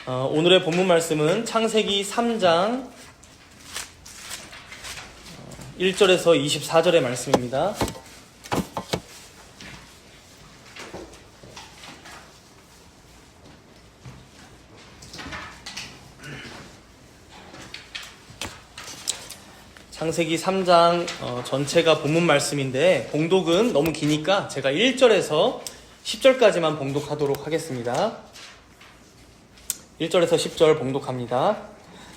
오늘의 본문 말씀은 창세기 3장 1절에서 24절의 말씀입니다. 창세기 3장 전체가 본문 말씀인데 봉독은 너무 기니까 제가 1절에서 10절까지만 봉독하도록 하겠습니다. 1절에서 10절 봉독합니다.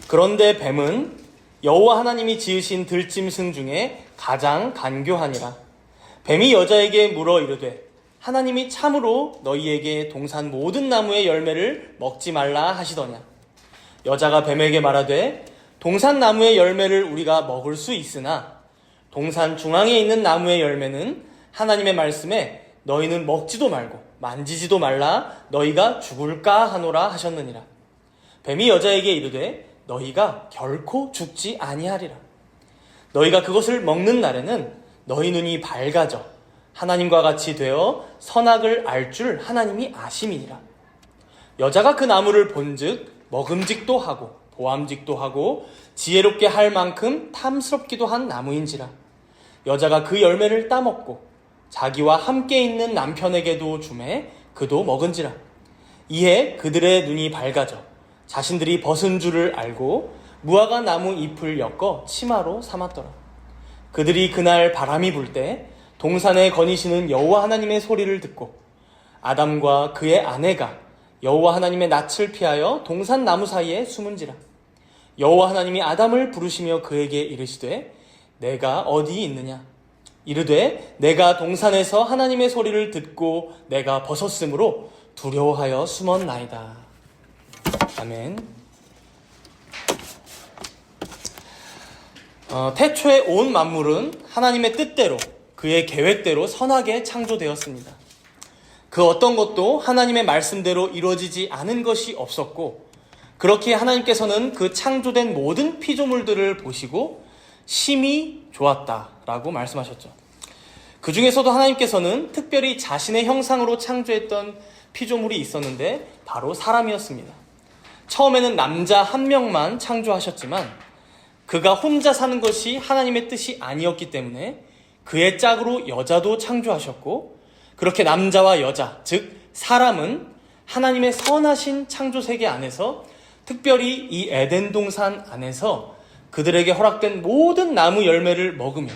그런데 뱀은 여호와 하나님이 지으신 들짐승 중에 가장 간교하니라. 뱀이 여자에게 물어 이르되 하나님이 참으로 너희에게 동산 모든 나무의 열매를 먹지 말라 하시더냐. 여자가 뱀에게 말하되 동산 나무의 열매를 우리가 먹을 수 있으나 동산 중앙에 있는 나무의 열매는 하나님의 말씀에 너희는 먹지도 말고 만지지도 말라 너희가 죽을까 하노라 하셨느니라. 뱀이 여자에게 이르되 너희가 결코 죽지 아니하리라. 너희가 그것을 먹는 날에는 너희 눈이 밝아져 하나님과 같이 되어 선악을 알 줄 하나님이 아심이니라. 여자가 그 나무를 본즉 먹음직도 하고 보암직도 하고 지혜롭게 할 만큼 탐스럽기도 한 나무인지라. 여자가 그 열매를 따먹고 자기와 함께 있는 남편에게도 주매 그도 먹은지라. 이에 그들의 눈이 밝아져 자신들이 벗은 줄을 알고 무화과 나무 잎을 엮어 치마로 삼았더라. 그들이 그날 바람이 불 때 동산에 거니시는 여호와 하나님의 소리를 듣고 아담과 그의 아내가 여호와 하나님의 낯을 피하여 동산 나무 사이에 숨은지라. 여호와 하나님이 아담을 부르시며 그에게 이르시되 내가 어디 있느냐. 이르되 내가 동산에서 하나님의 소리를 듣고 내가 벗었으므로 두려워하여 숨었나이다. 아멘. 태초에 온 만물은 하나님의 뜻대로 그의 계획대로 선하게 창조되었습니다. 그 어떤 것도 하나님의 말씀대로 이루어지지 않은 것이 없었고 그렇게 하나님께서는 그 창조된 모든 피조물들을 보시고 심히 좋았다라고 말씀하셨죠. 그 중에서도 하나님께서는 특별히 자신의 형상으로 창조했던 피조물이 있었는데 바로 사람이었습니다. 처음에는 남자 한 명만 창조하셨지만 그가 혼자 사는 것이 하나님의 뜻이 아니었기 때문에 그의 짝으로 여자도 창조하셨고 그렇게 남자와 여자, 즉 사람은 하나님의 선하신 창조 세계 안에서 특별히 이 에덴 동산 안에서 그들에게 허락된 모든 나무 열매를 먹으며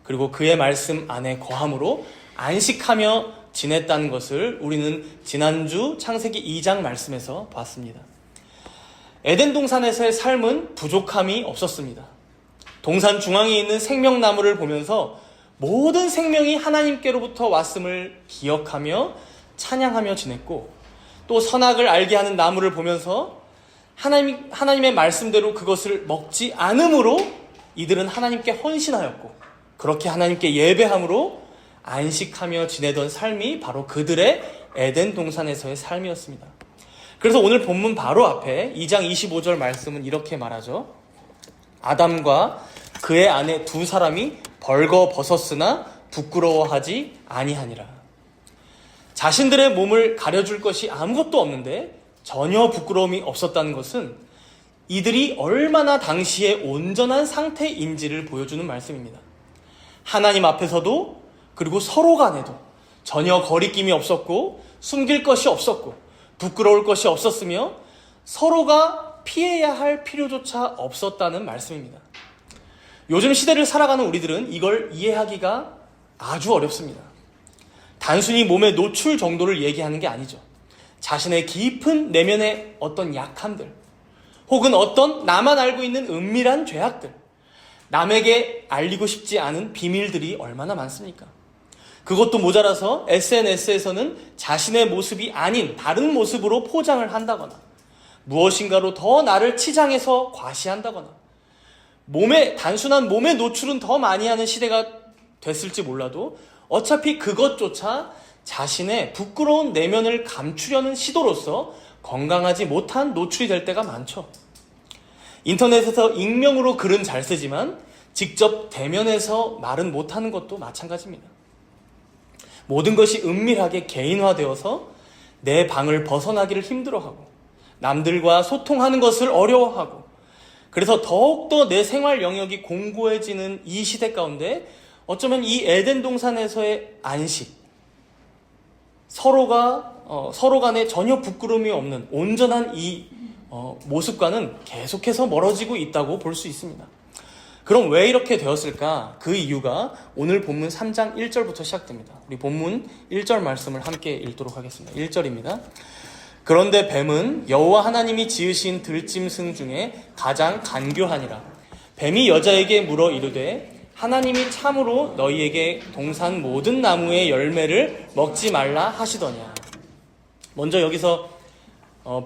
그리고 그의 말씀 안에 거함으로 안식하며 지냈다는 것을 우리는 지난주 창세기 2장 말씀에서 봤습니다. 에덴 동산에서의 삶은 부족함이 없었습니다. 동산 중앙에 있는 생명나무를 보면서 모든 생명이 하나님께로부터 왔음을 기억하며 찬양하며 지냈고 또 선악을 알게 하는 나무를 보면서 하나님의 말씀대로 그것을 먹지 않음으로 이들은 하나님께 헌신하였고 그렇게 하나님께 예배함으로 안식하며 지내던 삶이 바로 그들의 에덴 동산에서의 삶이었습니다. 그래서 오늘 본문 바로 앞에 2장 25절 말씀은 이렇게 말하죠. 아담과 그의 아내 두 사람이 벌거벗었으나 부끄러워하지 아니하니라. 자신들의 몸을 가려줄 것이 아무것도 없는데 전혀 부끄러움이 없었다는 것은 이들이 얼마나 당시에 온전한 상태인지를 보여주는 말씀입니다. 하나님 앞에서도 그리고 서로 간에도 전혀 거리낌이 없었고 숨길 것이 없었고 부끄러울 것이 없었으며 서로가 피해야 할 필요조차 없었다는 말씀입니다. 요즘 시대를 살아가는 우리들은 이걸 이해하기가 아주 어렵습니다. 단순히 몸의 노출 정도를 얘기하는 게 아니죠. 자신의 깊은 내면의 어떤 약함들 혹은 어떤 나만 알고 있는 은밀한 죄악들 남에게 알리고 싶지 않은 비밀들이 얼마나 많습니까? 그것도 모자라서 SNS에서는 자신의 모습이 아닌 다른 모습으로 포장을 한다거나 무엇인가로 더 나를 치장해서 과시한다거나 단순한 몸의 노출은 더 많이 하는 시대가 됐을지 몰라도 어차피 그것조차 자신의 부끄러운 내면을 감추려는 시도로서 건강하지 못한 노출이 될 때가 많죠. 인터넷에서 익명으로 글은 잘 쓰지만 직접 대면해서 말은 못하는 것도 마찬가지입니다. 모든 것이 은밀하게 개인화되어서 내 방을 벗어나기를 힘들어하고 남들과 소통하는 것을 어려워하고, 그래서 더욱더 내 생활 영역이 공고해지는 이 시대 가운데 어쩌면 이 에덴 동산에서의 안식, 서로 간에 전혀 부끄러움이 없는 온전한 이 모습과는 계속해서 멀어지고 있다고 볼 수 있습니다. 그럼 왜 이렇게 되었을까? 그 이유가 오늘 본문 3장 1절부터 시작됩니다. 우리 본문 1절 말씀을 함께 읽도록 하겠습니다. 1절입니다. 그런데 뱀은 여호와 하나님이 지으신 들짐승 중에 가장 간교하니라. 뱀이 여자에게 물어 이르되 하나님이 참으로 너희에게 동산 모든 나무의 열매를 먹지 말라 하시더냐. 먼저 여기서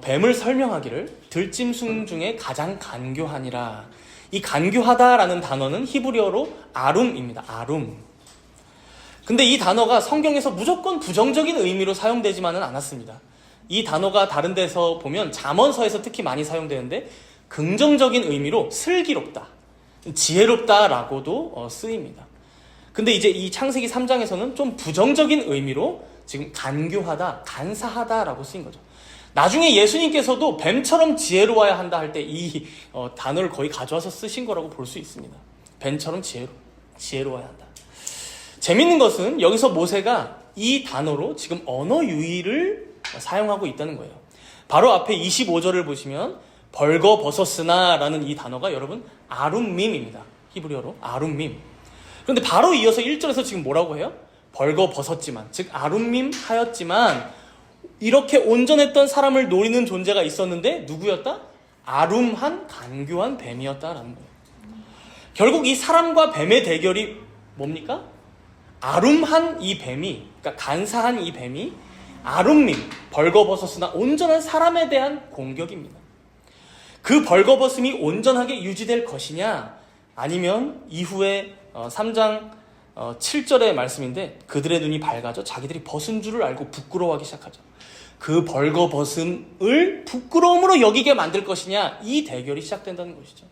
뱀을 설명하기를 들짐승 중에 가장 간교하니라. 이 간교하다라는 단어는 히브리어로 아룸입니다. 아룸. 근데 이 단어가 성경에서 무조건 부정적인 의미로 사용되지만은 않았습니다. 이 단어가 다른 데서 보면 잠언서에서 특히 많이 사용되는데 긍정적인 의미로 슬기롭다, 지혜롭다라고도 쓰입니다. 근데 이제 이 창세기 3장에서는 좀 부정적인 의미로 지금 간교하다, 간사하다라고 쓰인 거죠. 나중에 예수님께서도 뱀처럼 지혜로워야 한다 할 때 이 단어를 거의 가져와서 쓰신 거라고 볼 수 있습니다. 뱀처럼 지혜로워야 한다. 재밌는 것은 여기서 모세가 이 단어로 지금 언어 유희를 사용하고 있다는 거예요. 바로 앞에 25절을 보시면 벌거벗었으나 라는 이 단어가 여러분 아룸밈입니다. 히브리어로 아룸밈. 그런데 바로 이어서 1절에서 지금 뭐라고 해요? 벌거벗었지만, 즉 아룸밈 하였지만 이렇게 온전했던 사람을 노리는 존재가 있었는데 누구였다? 아룸한 간교한 뱀이었다라는 거예요. 결국 이 사람과 뱀의 대결이 뭡니까? 아룸한 이 뱀이, 그러니까 간사한 이 뱀이 아룸밈, 벌거벗었으나 온전한 사람에 대한 공격입니다. 그 벌거벗음이 온전하게 유지될 것이냐, 아니면 이후에 3장 7절의 말씀인데 그들의 눈이 밝아져 자기들이 벗은 줄을 알고 부끄러워하기 시작하죠. 그 벌거벗음을 부끄러움으로 여기게 만들 것이냐, 이 대결이 시작된다는 것이죠.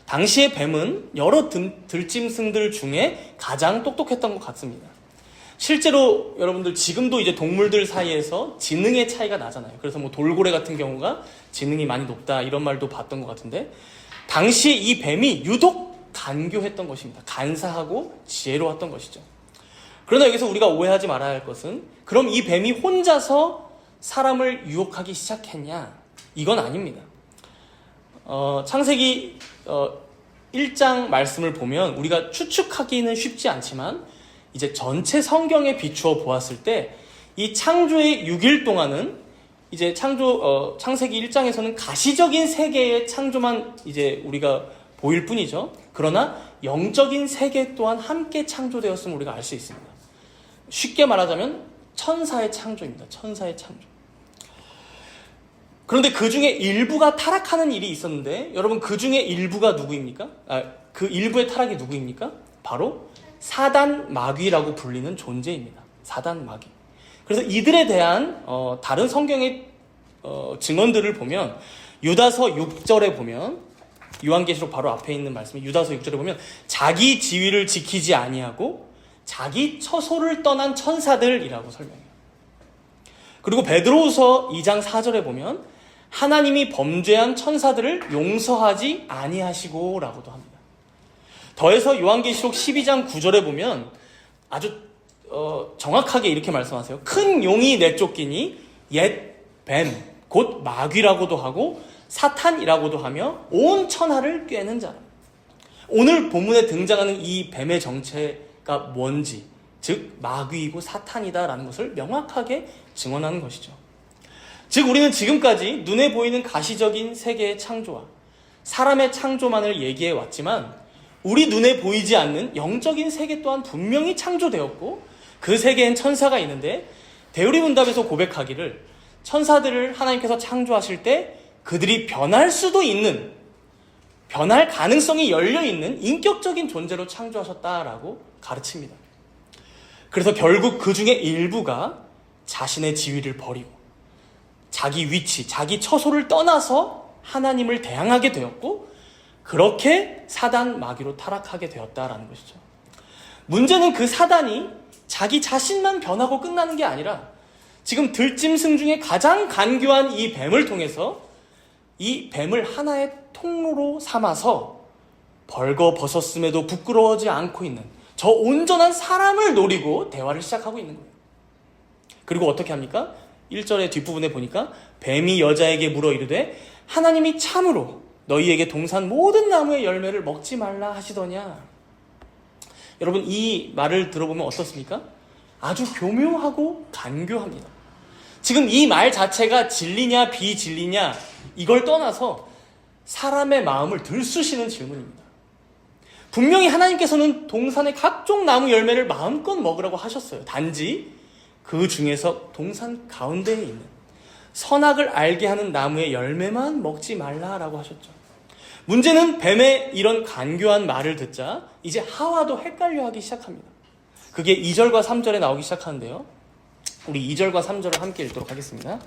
당시의 뱀은 여러 들짐승들 중에 가장 똑똑했던 것 같습니다. 실제로 여러분들 지금도 이제 동물들 사이에서 지능의 차이가 나잖아요. 그래서 뭐 돌고래 같은 경우가 지능이 많이 높다 이런 말도 봤던 것 같은데, 당시에 이 뱀이 유독 간교했던 것입니다. 간사하고 지혜로웠던 것이죠. 그러나 여기서 우리가 오해하지 말아야 할 것은, 그럼 이 뱀이 혼자서 사람을 유혹하기 시작했냐? 이건 아닙니다. 창세기 1장 말씀을 보면 우리가 추측하기는 쉽지 않지만 이제 전체 성경에 비추어 보았을 때 이 창조의 6일 동안은 이제 창세기 1장에서는 가시적인 세계의 창조만 이제 우리가 보일 뿐이죠. 그러나 영적인 세계 또한 함께 창조되었음을 우리가 알 수 있습니다. 쉽게 말하자면 천사의 창조입니다. 천사의 창조. 그런데 그 중에 일부가 타락하는 일이 있었는데, 여러분 그 중에 일부가 누구입니까? 그 일부의 타락이 누구입니까? 바로 사단 마귀라고 불리는 존재입니다. 사단 마귀. 그래서 이들에 대한 다른 성경의 증언들을 보면, 유다서 6절에 보면, 요한계시록 바로 앞에 있는 말씀이 유다서 6절에 보면 자기 지위를 지키지 아니하고 자기 처소를 떠난 천사들이라고 설명해요. 그리고 베드로후서 2장 4절에 보면 하나님이 범죄한 천사들을 용서하지 아니하시고 라고도 합니다. 더해서 요한계시록 12장 9절에 보면 아주 정확하게 이렇게 말씀하세요. 큰 용이 내쫓기니 옛 뱀, 곧 마귀라고도 하고 사탄이라고도 하며 온 천하를 꿰는 자. 오늘 본문에 등장하는 이 뱀의 정체가 뭔지, 즉 마귀이고 사탄이다라는 것을 명확하게 증언하는 것이죠. 즉 우리는 지금까지 눈에 보이는 가시적인 세계의 창조와 사람의 창조만을 얘기해 왔지만, 우리 눈에 보이지 않는 영적인 세계 또한 분명히 창조되었고 그 세계엔 천사가 있는데, 대우리문답에서 고백하기를 천사들을 하나님께서 창조하실 때 그들이 변할 수도 있는, 변할 가능성이 열려있는 인격적인 존재로 창조하셨다라고 가르칩니다. 그래서 결국 그 중에 일부가 자신의 지위를 버리고 자기 위치, 자기 처소를 떠나서 하나님을 대항하게 되었고, 그렇게 사단 마귀로 타락하게 되었다라는 것이죠. 문제는 그 사단이 자기 자신만 변하고 끝나는 게 아니라 지금 들짐승 중에 가장 간교한 이 뱀을 통해서 이 뱀을 하나의 통로로 삼아서 벌거벗었음에도 부끄러워하지 않고 있는 저 온전한 사람을 노리고 대화를 시작하고 있는 거예요. 그리고 어떻게 합니까? 1절의 뒷부분에 보니까 뱀이 여자에게 물어 이르되 하나님이 참으로 너희에게 동산 모든 나무의 열매를 먹지 말라 하시더냐. 여러분, 이 말을 들어보면 어떻습니까? 아주 교묘하고 간교합니다. 지금 이 말 자체가 진리냐 비진리냐 이걸 떠나서 사람의 마음을 들쑤시는 질문입니다. 분명히 하나님께서는 동산의 각종 나무 열매를 마음껏 먹으라고 하셨어요. 단지 그 중에서 동산 가운데에 있는 선악을 알게 하는 나무의 열매만 먹지 말라라고 하셨죠. 문제는 뱀의 이런 간교한 말을 듣자 이제 하와도 헷갈려하기 시작합니다. 그게 2절과 3절에 나오기 시작하는데요. 우리 2절과 3절을 함께 읽도록 하겠습니다.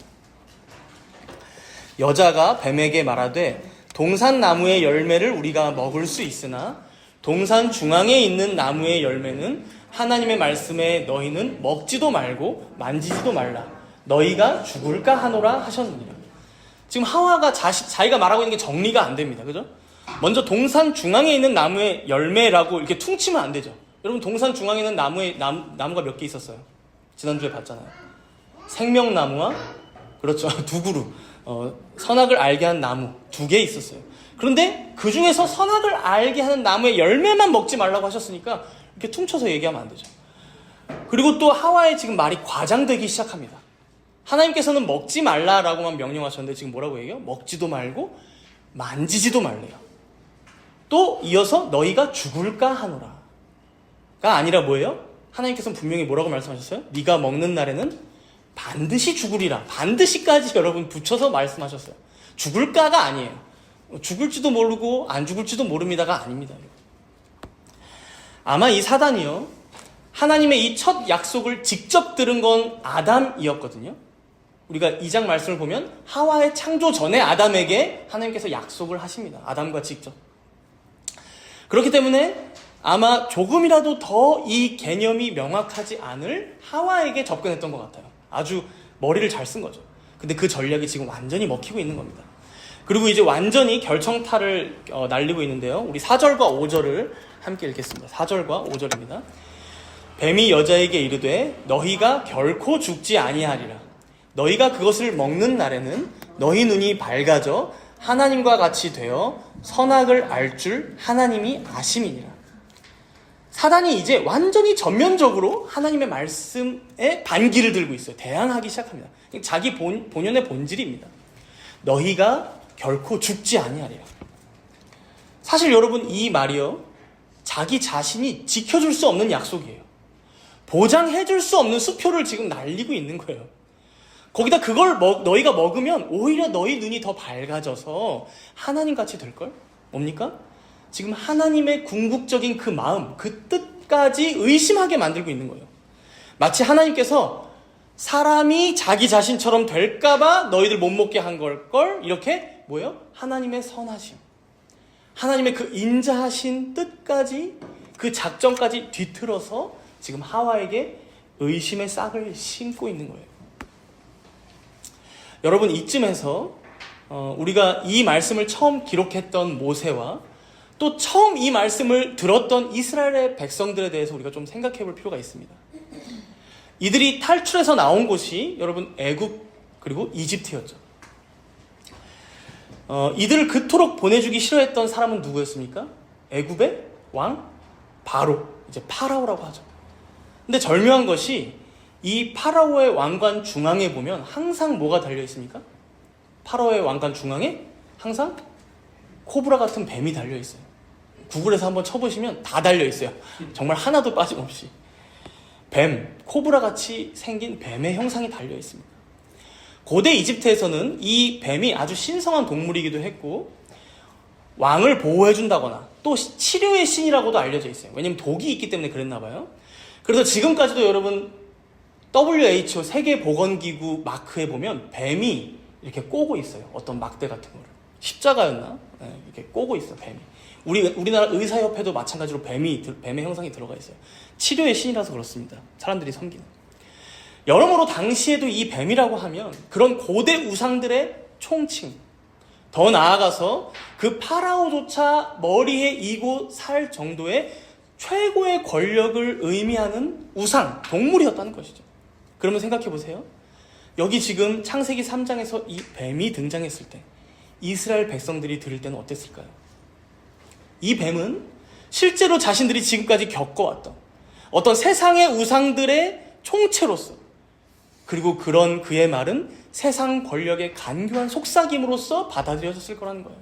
여자가 뱀에게 말하되 동산 나무의 열매를 우리가 먹을 수 있으나 동산 중앙에 있는 나무의 열매는 하나님의 말씀에 너희는 먹지도 말고 만지지도 말라. 너희가 죽을까 하노라 하셨느니라. 지금 하와가 자기가 말하고 있는 게 정리가 안 됩니다. 그죠? 먼저 동산 중앙에 있는 나무의 열매라고 이렇게 퉁치면 안 되죠. 여러분, 동산 중앙에 있는 나무가 몇 개 있었어요? 지난주에 봤잖아요. 생명나무와 그렇죠. 두 그루. 선악을 알게 하는 나무 2개 있었어요. 그런데 그 중에서 선악을 알게 하는 나무의 열매만 먹지 말라고 하셨으니까 이렇게 퉁쳐서 얘기하면 안 되죠. 그리고 또 하와의 지금 말이 과장되기 시작합니다. 하나님께서는 먹지 말라라고만 명령하셨는데 지금 뭐라고 얘기해요? 먹지도 말고 만지지도 말래요. 또 이어서 너희가 죽을까 하노라가 아니라 뭐예요? 하나님께서는 분명히 뭐라고 말씀하셨어요? 네가 먹는 날에는 반드시 죽으리라. 반드시까지 여러분 붙여서 말씀하셨어요. 죽을까가 아니에요. 죽을지도 모르고 안 죽을지도 모릅니다가 아닙니다. 아마 이 사단이요, 하나님의 이 첫 약속을 직접 들은 건 아담이었거든요. 우리가 2장 말씀을 보면 하와의 창조 전에 아담에게 하나님께서 약속을 하십니다. 아담과 직접. 그렇기 때문에 아마 조금이라도 더 이 개념이 명확하지 않을 하와에게 접근했던 것 같아요. 아주 머리를 잘 쓴 거죠. 근데 그 전략이 지금 완전히 먹히고 있는 겁니다. 그리고 이제 완전히 결정타를 날리고 있는데요. 우리 4절과 5절을 함께 읽겠습니다. 4절과 5절입니다. 뱀이 여자에게 이르되 너희가 결코 죽지 아니하리라. 너희가 그것을 먹는 날에는 너희 눈이 밝아져 하나님과 같이 되어 선악을 알 줄 하나님이 아심이니라. 사단이 이제 완전히 전면적으로 하나님의 말씀에 반기를 들고 있어요. 대항하기 시작합니다. 자기 본연의 본질입니다. 너희가 결코 죽지 아니하리라. 사실 여러분, 이 말이요, 자기 자신이 지켜줄 수 없는 약속이에요. 보장해줄 수 없는 수표를 지금 날리고 있는 거예요. 거기다 그걸 너희가 먹으면 오히려 너희 눈이 더 밝아져서 하나님같이 될걸? 뭡니까? 지금 하나님의 궁극적인 그 마음, 그 뜻까지 의심하게 만들고 있는 거예요. 마치 하나님께서 사람이 자기 자신처럼 될까봐 너희들 못 먹게 한 걸걸? 이렇게 뭐예요? 하나님의 선하심, 하나님의 그 인자하신 뜻까지, 그 작정까지 뒤틀어서 지금 하와에게 의심의 싹을 심고 있는 거예요. 여러분, 이쯤에서 우리가 이 말씀을 처음 기록했던 모세와 또 처음 이 말씀을 들었던 이스라엘의 백성들에 대해서 우리가 좀 생각해 볼 필요가 있습니다. 이들이 탈출해서 나온 곳이 여러분 애굽 그리고 이집트였죠. 이들을 그토록 보내주기 싫어했던 사람은 누구였습니까? 애굽의 왕 바로, 이제 파라오라고 하죠. 근데 절묘한 것이 이 파라오의 왕관 중앙에 보면 항상 뭐가 달려 있습니까? 파라오의 왕관 중앙에 항상 코브라 같은 뱀이 달려 있어요. 구글에서 한번 쳐보시면 다 달려 있어요. 정말 하나도 빠짐없이. 뱀, 코브라 같이 생긴 뱀의 형상이 달려 있습니다. 고대 이집트에서는 이 뱀이 아주 신성한 동물이기도 했고 왕을 보호해준다거나 또 치료의 신이라고도 알려져 있어요. 왜냐면 독이 있기 때문에 그랬나 봐요. 그래서 지금까지도 여러분 WHO 세계보건기구 마크에 보면 뱀이 이렇게 꼬고 있어요. 어떤 막대 같은 거를. 십자가였나? 네, 이렇게 꼬고 있어요, 뱀이. 우리나라 의사협회도 마찬가지로 뱀의 형상이 들어가 있어요. 치료의 신이라서 그렇습니다. 사람들이 섬기는. 여러모로 당시에도 이 뱀이라고 하면 그런 고대 우상들의 총칭, 더 나아가서 그 파라오조차 머리에 이고 살 정도의 최고의 권력을 의미하는 우상, 동물이었다는 것이죠. 그러면 생각해 보세요. 여기 지금 창세기 3장에서 이 뱀이 등장했을 때 이스라엘 백성들이 들을 때는 어땠을까요? 이 뱀은 실제로 자신들이 지금까지 겪어왔던 어떤 세상의 우상들의 총체로서, 그리고 그런 그의 말은 세상 권력의 간교한 속삭임으로써 받아들여졌을 거라는 거예요.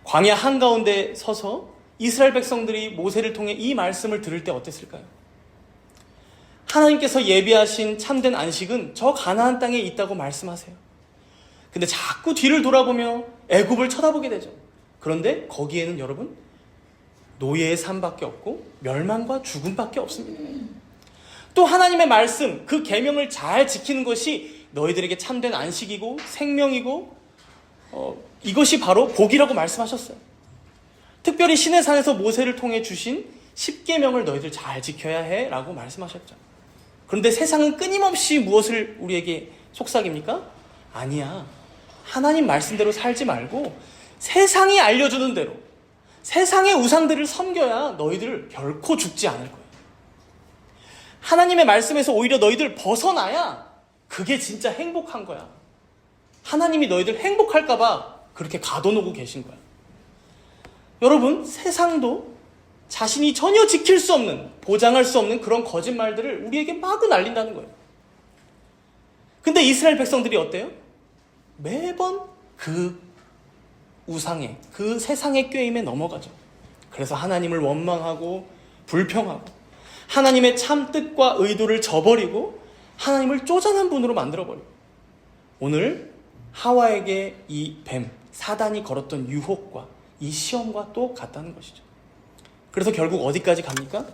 광야 한가운데 서서 이스라엘 백성들이 모세를 통해 이 말씀을 들을 때 어땠을까요? 하나님께서 예비하신 참된 안식은 저 가나안 땅에 있다고 말씀하세요. 근데 자꾸 뒤를 돌아보며 애굽을 쳐다보게 되죠. 그런데 거기에는 여러분, 노예의 삶밖에 없고 멸망과 죽음밖에 없습니다. 또 하나님의 말씀, 그 계명을 잘 지키는 것이 너희들에게 참된 안식이고 생명이고 이것이 바로 복이라고 말씀하셨어요. 특별히 시내산에서 모세를 통해 주신 10계명을 너희들 잘 지켜야 해 라고 말씀하셨죠. 그런데 세상은 끊임없이 무엇을 우리에게 속삭입니까? 아니야. 하나님 말씀대로 살지 말고 세상이 알려주는 대로 세상의 우상들을 섬겨야 너희들 결코 죽지 않을 거예요. 하나님의 말씀에서 오히려 너희들 벗어나야 그게 진짜 행복한 거야. 하나님이 너희들 행복할까봐 그렇게 가둬놓고 계신 거야. 여러분, 세상도 자신이 전혀 지킬 수 없는, 보장할 수 없는 그런 거짓말들을 우리에게 마구 날린다는 거예요. 근데 이스라엘 백성들이 어때요? 매번 그 우상에, 그 세상의 꾀임에 넘어가죠. 그래서 하나님을 원망하고 불평하고 하나님의 참 뜻과 의도를 저버리고 하나님을 쪼잔한 분으로 만들어버려요. 오늘 하와에게 이 뱀, 사단이 걸었던 유혹과 이 시험과 똑같다는 것이죠. 그래서 결국 어디까지 갑니까?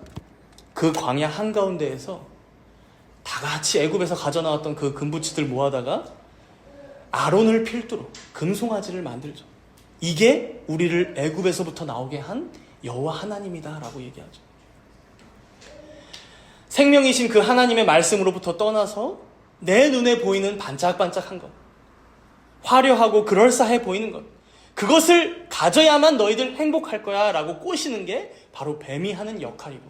그 광야 한가운데에서 다 같이 애굽에서 가져나왔던 그 금붙이들 모아다가 아론을 필두로 금송아지를 만들죠. 이게 우리를 애굽에서부터 나오게 한 여호와 하나님이다라고 얘기하죠. 생명이신 그 하나님의 말씀으로부터 떠나서 내 눈에 보이는 반짝반짝한 것, 화려하고 그럴싸해 보이는 것, 그것을 가져야만 너희들 행복할 거야 라고 꼬시는 게 바로 뱀이 하는 역할이고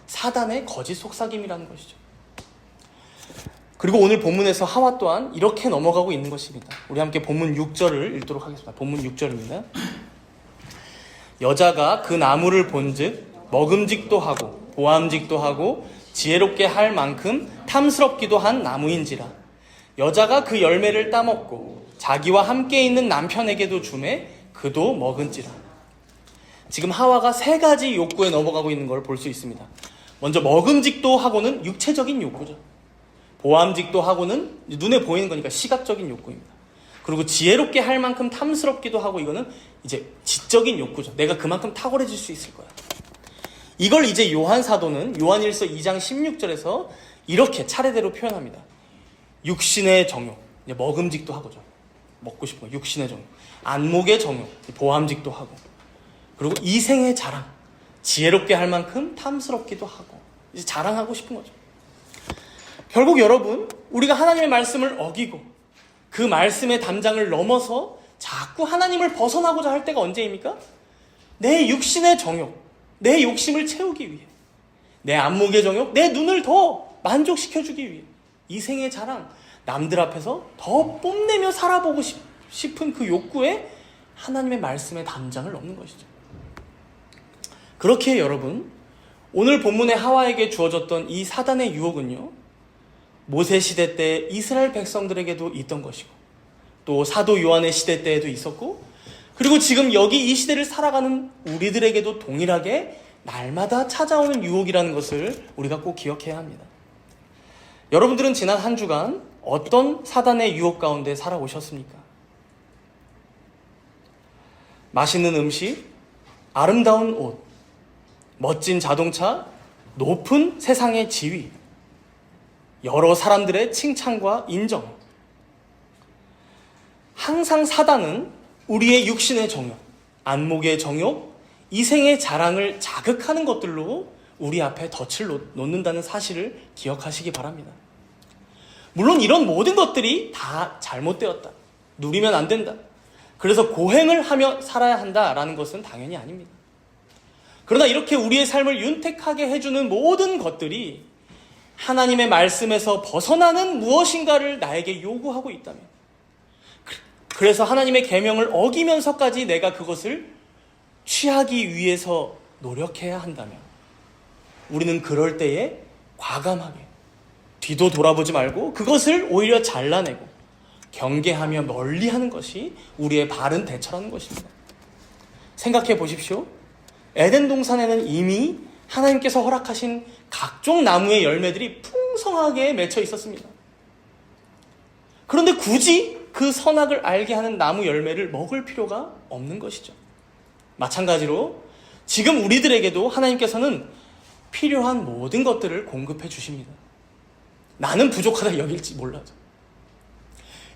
사단의 거짓 속삭임이라는 것이죠. 그리고 오늘 본문에서 하와 또한 이렇게 넘어가고 있는 것입니다. 우리 함께 본문 6절을 읽도록 하겠습니다. 본문 6절입니다. 여자가 그 나무를 본즉 먹음직도 하고 보암직도 하고 지혜롭게 할 만큼 탐스럽기도 한 나무인지라. 여자가 그 열매를 따먹고 자기와 함께 있는 남편에게도 주매 그도 먹은지라. 지금 하와가 세 가지 욕구에 넘어가고 있는 걸 볼 수 있습니다. 먼저 먹음직도 하고는 육체적인 욕구죠. 보암직도 하고는 눈에 보이는 거니까 시각적인 욕구입니다. 그리고 지혜롭게 할 만큼 탐스럽기도 하고, 이거는 이제 지적인 욕구죠. 내가 그만큼 탁월해질 수 있을 거야. 이걸 이제 요한 사도는 요한일서 2장 16절에서 이렇게 차례대로 표현합니다. 육신의 정욕, 먹음직도 하고죠. 먹고 싶은 거, 육신의 정욕. 안목의 정욕, 보암직도 하고. 그리고 이생의 자랑, 지혜롭게 할 만큼 탐스럽기도 하고. 이제 자랑하고 싶은 거죠. 결국 여러분, 우리가 하나님의 말씀을 어기고 그 말씀의 담장을 넘어서 자꾸 하나님을 벗어나고자 할 때가 언제입니까? 내 육신의 정욕, 내 욕심을 채우기 위해, 내 안목의 정욕, 내 눈을 더 만족시켜주기 위해, 이생의 자랑, 남들 앞에서 더 뽐내며 살아보고 싶은 그 욕구에 하나님의 말씀의 담장을 넘는 것이죠. 그렇게 여러분, 오늘 본문의 하와에게 주어졌던 이 사단의 유혹은요, 모세 시대 때 이스라엘 백성들에게도 있던 것이고, 또 사도 요한의 시대 때에도 있었고, 그리고 지금 여기 이 시대를 살아가는 우리들에게도 동일하게 날마다 찾아오는 유혹이라는 것을 우리가 꼭 기억해야 합니다. 여러분들은 지난 한 주간 어떤 사단의 유혹 가운데 살아오셨습니까? 맛있는 음식, 아름다운 옷, 멋진 자동차, 높은 세상의 지위, 여러 사람들의 칭찬과 인정. 항상 사단은 우리의 육신의 정욕, 안목의 정욕, 이생의 자랑을 자극하는 것들로 우리 앞에 덫을 놓는다는 사실을 기억하시기 바랍니다. 물론 이런 모든 것들이 다 잘못되었다. 누리면 안 된다. 그래서 고행을 하며 살아야 한다라는 것은 당연히 아닙니다. 그러나 이렇게 우리의 삶을 윤택하게 해주는 모든 것들이 하나님의 말씀에서 벗어나는 무엇인가를 나에게 요구하고 있다면, 그래서 하나님의 계명을 어기면서까지 내가 그것을 취하기 위해서 노력해야 한다면, 우리는 그럴 때에 과감하게 뒤도 돌아보지 말고 그것을 오히려 잘라내고 경계하며 멀리하는 것이 우리의 바른 대처라는 것입니다. 생각해 보십시오. 에덴 동산에는 이미 하나님께서 허락하신 각종 나무의 열매들이 풍성하게 맺혀 있었습니다. 그런데 굳이 그 선악을 알게 하는 나무 열매를 먹을 필요가 없는 것이죠. 마찬가지로 지금 우리들에게도 하나님께서는 필요한 모든 것들을 공급해 주십니다. 나는 부족하다 여길지 몰라도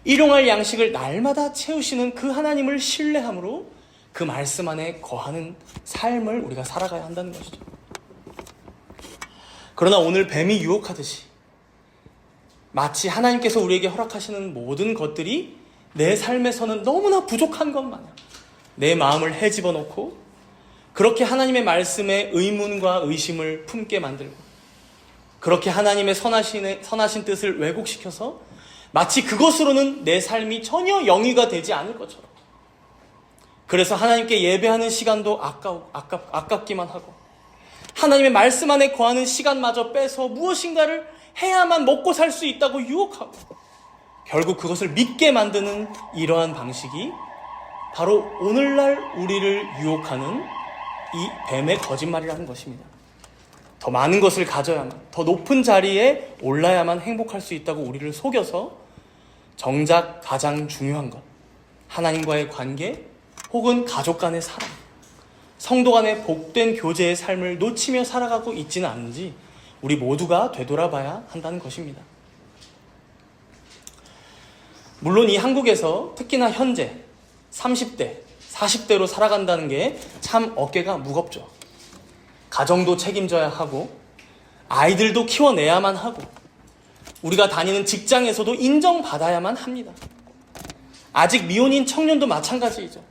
일용할 양식을 날마다 채우시는 그 하나님을 신뢰함으로 그 말씀 안에 거하는 삶을 우리가 살아가야 한다는 것이죠. 그러나 오늘 뱀이 유혹하듯이 마치 하나님께서 우리에게 허락하시는 모든 것들이 내 삶에서는 너무나 부족한 것 마냥 내 마음을 헤집어 놓고 그렇게 하나님의 말씀에 의문과 의심을 품게 만들고 그렇게 하나님의 선하신 뜻을 왜곡시켜서 마치 그것으로는 내 삶이 전혀 영위가 되지 않을 것처럼, 그래서 하나님께 예배하는 시간도 아깝기만 하고 하나님의 말씀 안에 거하는 시간마저 빼서 무엇인가를 해야만 먹고 살 수 있다고 유혹하고 결국 그것을 믿게 만드는 이러한 방식이 바로 오늘날 우리를 유혹하는 이 뱀의 거짓말이라는 것입니다. 더 많은 것을 가져야만, 더 높은 자리에 올라야만 행복할 수 있다고 우리를 속여서 정작 가장 중요한 것, 하나님과의 관계 혹은 가족 간의 사랑, 성도 간의 복된 교제의 삶을 놓치며 살아가고 있지는 않은지 우리 모두가 되돌아봐야 한다는 것입니다. 물론 이 한국에서 특히나 현재 30대, 40대로 살아간다는 게 참 어깨가 무겁죠. 가정도 책임져야 하고 아이들도 키워내야만 하고 우리가 다니는 직장에서도 인정받아야만 합니다. 아직 미혼인 청년도 마찬가지이죠.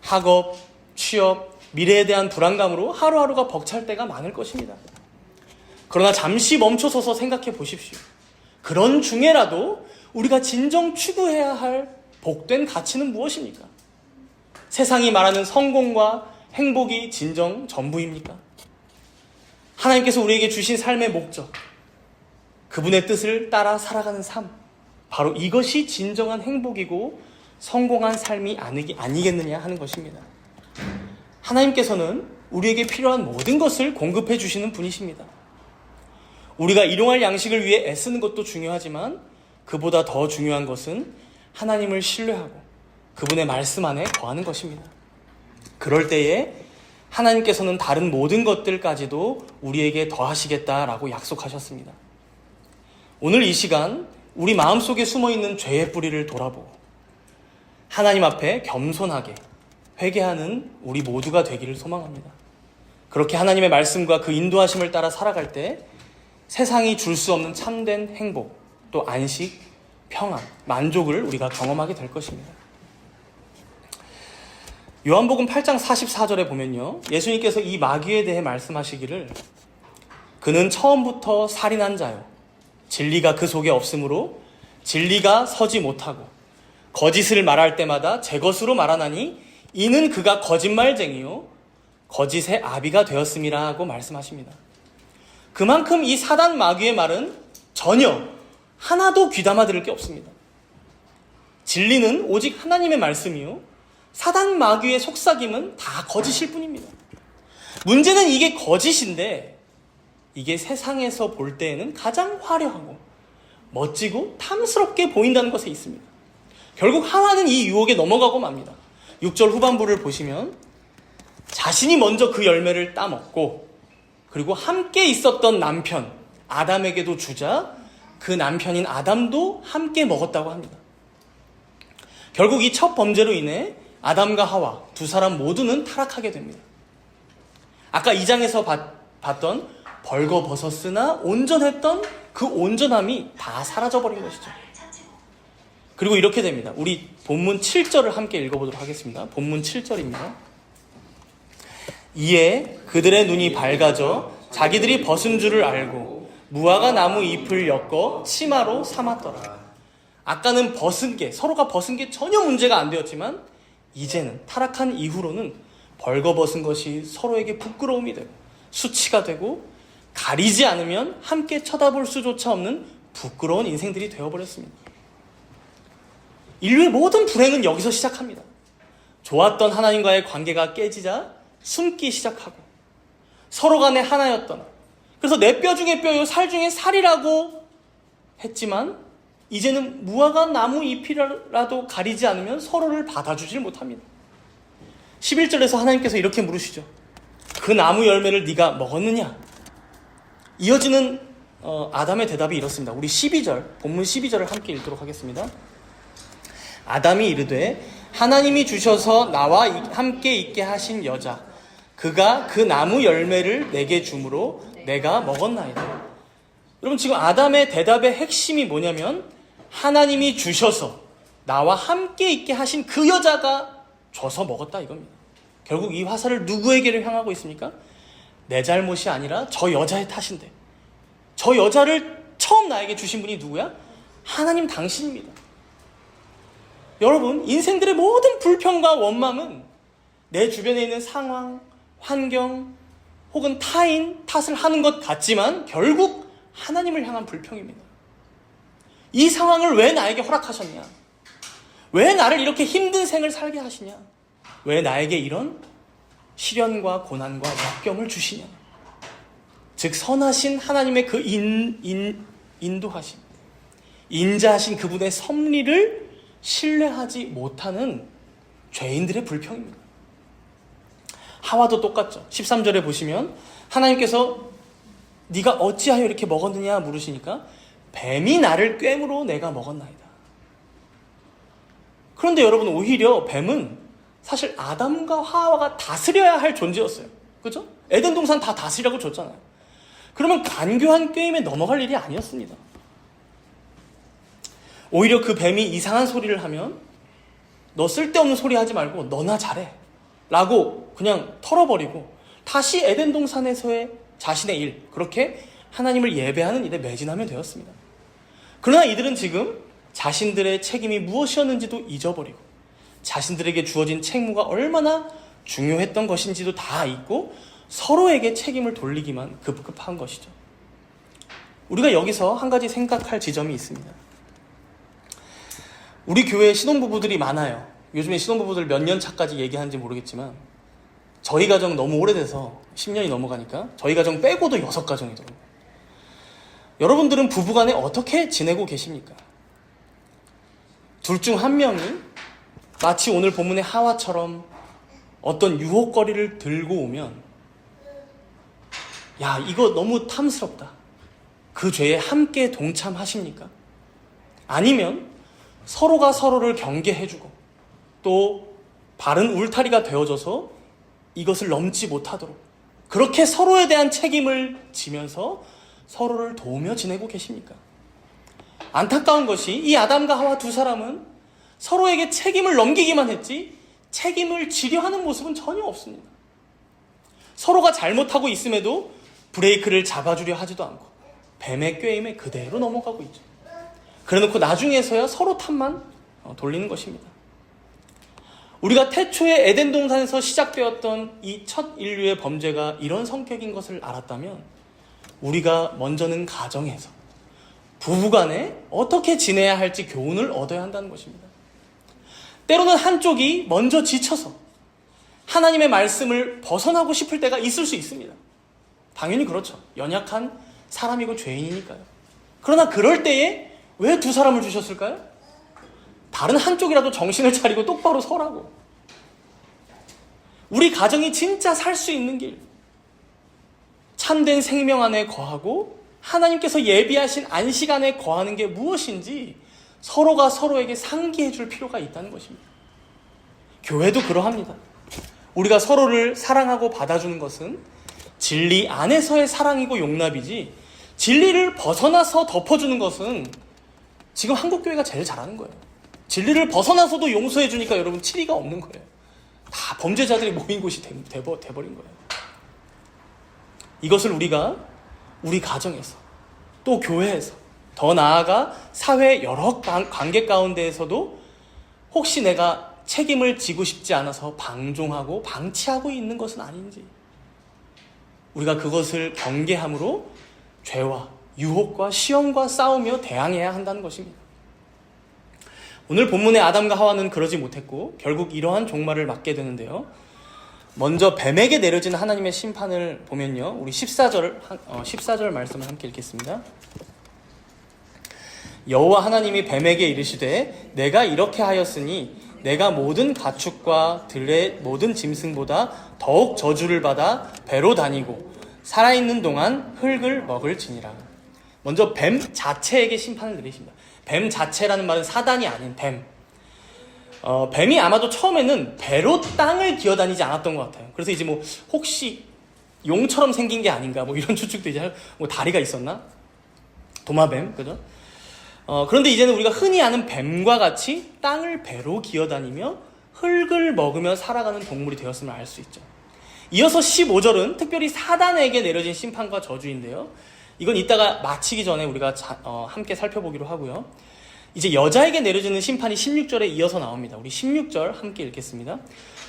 학업, 취업, 미래에 대한 불안감으로 하루하루가 벅찰 때가 많을 것입니다. 그러나 잠시 멈춰서서 생각해 보십시오. 그런 중에라도 우리가 진정 추구해야 할 복된 가치는 무엇입니까? 세상이 말하는 성공과 행복이 진정 전부입니까? 하나님께서 우리에게 주신 삶의 목적, 그분의 뜻을 따라 살아가는 삶, 바로 이것이 진정한 행복이고 성공한 삶이 아니겠느냐 하는 것입니다. 하나님께서는 우리에게 필요한 모든 것을 공급해 주시는 분이십니다. 우리가 일용할 양식을 위해 애쓰는 것도 중요하지만 그보다 더 중요한 것은 하나님을 신뢰하고 그분의 말씀 안에 거하는 것입니다. 그럴 때에 하나님께서는 다른 모든 것들까지도 우리에게 더하시겠다라고 약속하셨습니다. 오늘 이 시간 우리 마음속에 숨어있는 죄의 뿌리를 돌아보고 하나님 앞에 겸손하게 회개하는 우리 모두가 되기를 소망합니다. 그렇게 하나님의 말씀과 그 인도하심을 따라 살아갈 때 세상이 줄 수 없는 참된 행복, 또 안식, 평안, 만족을 우리가 경험하게 될 것입니다. 요한복음 8장 44절에 보면요, 예수님께서 이 마귀에 대해 말씀하시기를 그는 처음부터 살인한 자요 진리가 그 속에 없으므로 진리가 서지 못하고 거짓을 말할 때마다 제 것으로 말하나니 이는 그가 거짓말쟁이요 거짓의 아비가 되었음이라 하고 말씀하십니다. 그만큼 이 사단 마귀의 말은 전혀 하나도 귀담아 들을 게 없습니다. 진리는 오직 하나님의 말씀이요 사단 마귀의 속삭임은 다 거짓일 뿐입니다. 문제는 이게 거짓인데 이게 세상에서 볼 때에는 가장 화려하고 멋지고 탐스럽게 보인다는 것에 있습니다. 결국 하나는 이 유혹에 넘어가고 맙니다. 6절 후반부를 보시면 자신이 먼저 그 열매를 따먹고 그리고 함께 있었던 남편 아담에게도 주자 그 남편인 아담도 함께 먹었다고 합니다. 결국 이 첫 범죄로 인해 아담과 하와 두 사람 모두는 타락하게 됩니다. 아까 2장에서 봤던 벌거벗었으나 온전했던 그 온전함이 다 사라져버린 것이죠. 그리고 이렇게 됩니다. 우리 본문 7절을 함께 읽어보도록 하겠습니다. 본문 7절입니다. 이에 그들의 눈이 밝아져 자기들이 벗은 줄을 알고 무화과 나무 잎을 엮어 치마로 삼았더라. 아까는 벗은 게, 서로가 벗은 게 전혀 문제가 안 되었지만 이제는 타락한 이후로는 벌거벗은 것이 서로에게 부끄러움이 되고 수치가 되고 가리지 않으면 함께 쳐다볼 수조차 없는 부끄러운 인생들이 되어버렸습니다. 인류의 모든 불행은 여기서 시작합니다. 좋았던 하나님과의 관계가 깨지자 숨기 시작하고 서로 간에 하나였던, 그래서 내 뼈 중에 뼈요 살 중에 살이라고 했지만 이제는 무화과 나무 잎이라도 가리지 않으면 서로를 받아주질 못합니다. 11절에서 하나님께서 이렇게 물으시죠. 그 나무 열매를 네가 먹었느냐? 이어지는 아담의 대답이 이렇습니다. 우리 12절, 본문 12절을 함께 읽도록 하겠습니다. 아담이 이르되 하나님이 주셔서 나와 함께 있게 하신 여자 그가 그 나무 열매를 내게 주므로 내가 먹었나이다. 여러분, 지금 아담의 대답의 핵심이 뭐냐면 하나님이 주셔서 나와 함께 있게 하신 그 여자가 줘서 먹었다 이겁니다. 결국 이 화살을 누구에게를 향하고 있습니까? 내 잘못이 아니라 저 여자의 탓인데, 저 여자를 처음 나에게 주신 분이 누구야? 하나님 당신입니다. 여러분, 인생들의 모든 불평과 원망은 내 주변에 있는 상황, 환경 혹은 타인 탓을 하는 것 같지만 결국 하나님을 향한 불평입니다. 이 상황을 왜 나에게 허락하셨냐? 왜 나를 이렇게 힘든 생을 살게 하시냐? 왜 나에게 이런 시련과 고난과 역경을 주시냐? 즉 선하신 하나님의 그 인도하심, 인자하신 그분의 섭리를 신뢰하지 못하는 죄인들의 불평입니다. 하와도 똑같죠. 13절에 보시면 하나님께서 네가 어찌하여 이렇게 먹었느냐 물으시니까 뱀이 나를 꿰므로 내가 먹었나이다. 그런데 여러분, 오히려 뱀은 사실 아담과 하와가 다스려야 할 존재였어요. 그죠? 에덴 동산 다 다스리라고 줬잖아요. 그러면 간교한 꾀임에 넘어갈 일이 아니었습니다. 오히려 그 뱀이 이상한 소리를 하면 너 쓸데없는 소리 하지 말고 너나 잘해 라고 그냥 털어버리고 다시 에덴 동산에서의 자신의 일, 그렇게 하나님을 예배하는 일에 매진하면 되었습니다. 그러나 이들은 지금 자신들의 책임이 무엇이었는지도 잊어버리고 자신들에게 주어진 책무가 얼마나 중요했던 것인지도 다 잊고 서로에게 책임을 돌리기만 급급한 것이죠. 우리가 여기서 한 가지 생각할 지점이 있습니다. 우리 교회에 신혼부부들이 많아요. 요즘에 신혼부부들 몇 년 차까지 얘기하는지 모르겠지만 저희 가정 너무 오래돼서 10년이 넘어가니까 저희 가정 빼고도 6가정이더라고요. 여러분들은 부부간에 어떻게 지내고 계십니까? 둘 중 한 명이 마치 오늘 본문의 하와처럼 어떤 유혹거리를 들고 오면 야, 이거 너무 탐스럽다. 그 죄에 함께 동참하십니까? 아니면 서로가 서로를 경계해주고 또 바른 울타리가 되어줘서 이것을 넘지 못하도록 그렇게 서로에 대한 책임을 지면서 서로를 도우며 지내고 계십니까? 안타까운 것이 이 아담과 하와 두 사람은 서로에게 책임을 넘기기만 했지 책임을 지려 하는 모습은 전혀 없습니다. 서로가 잘못하고 있음에도 브레이크를 잡아주려 하지도 않고 뱀의 꾀임에 그대로 넘어가고 있죠. 그래놓고 나중에서야 서로 탓만 돌리는 것입니다. 우리가 태초에 에덴 동산에서 시작되었던 이 첫 인류의 범죄가 이런 성격인 것을 알았다면 우리가 먼저는 가정에서 부부간에 어떻게 지내야 할지 교훈을 얻어야 한다는 것입니다. 때로는 한쪽이 먼저 지쳐서 하나님의 말씀을 벗어나고 싶을 때가 있을 수 있습니다. 당연히 그렇죠. 연약한 사람이고 죄인이니까요. 그러나 그럴 때에 왜 두 사람을 주셨을까요? 다른 한쪽이라도 정신을 차리고 똑바로 서라고. 우리 가정이 진짜 살 수 있는 길, 참된 생명 안에 거하고 하나님께서 예비하신 안식 안에 거하는 게 무엇인지 서로가 서로에게 상기해 줄 필요가 있다는 것입니다. 교회도 그러합니다. 우리가 서로를 사랑하고 받아주는 것은 진리 안에서의 사랑이고 용납이지 진리를 벗어나서 덮어주는 것은 지금 한국교회가 제일 잘하는 거예요. 진리를 벗어나서도 용서해주니까 여러분 치리가 없는 거예요. 다 범죄자들이 모인 곳이 돼버린 거예요. 이것을 우리가 우리 가정에서 또 교회에서 더 나아가 사회 여러 관계 가운데에서도 혹시 내가 책임을 지고 싶지 않아서 방종하고 방치하고 있는 것은 아닌지 우리가 그것을 경계함으로 죄와 유혹과 시험과 싸우며 대항해야 한다는 것입니다. 오늘 본문의 아담과 하와는 그러지 못했고 결국 이러한 종말을 맞게 되는데요. 먼저 뱀에게 내려진 하나님의 심판을 보면요. 우리 14절 말씀을 함께 읽겠습니다. 여호와 하나님이 뱀에게 이르시되 내가 이렇게 하였으니 내가 모든 가축과 들의 모든 짐승보다 더욱 저주를 받아 배로 다니고 살아있는 동안 흙을 먹을지니라. 먼저 뱀 자체에게 심판을 내리십니다. 뱀 자체라는 말은 사단이 아닌 뱀. 뱀이 아마도 처음에는 배로 땅을 기어다니지 않았던 것 같아요. 그래서 이제 혹시 용처럼 생긴 게 아닌가 이런 추측도 이제 다리가 있었나? 도마뱀, 그죠? 그런데 이제는 우리가 흔히 아는 뱀과 같이 땅을 배로 기어다니며 흙을 먹으며 살아가는 동물이 되었음을 알 수 있죠. 이어서 15절은 특별히 사단에게 내려진 심판과 저주인데요. 이건 이따가 마치기 전에 우리가 함께 살펴보기로 하고요. 이제 여자에게 내려지는 심판이 16절에 이어서 나옵니다. 우리 16절 함께 읽겠습니다.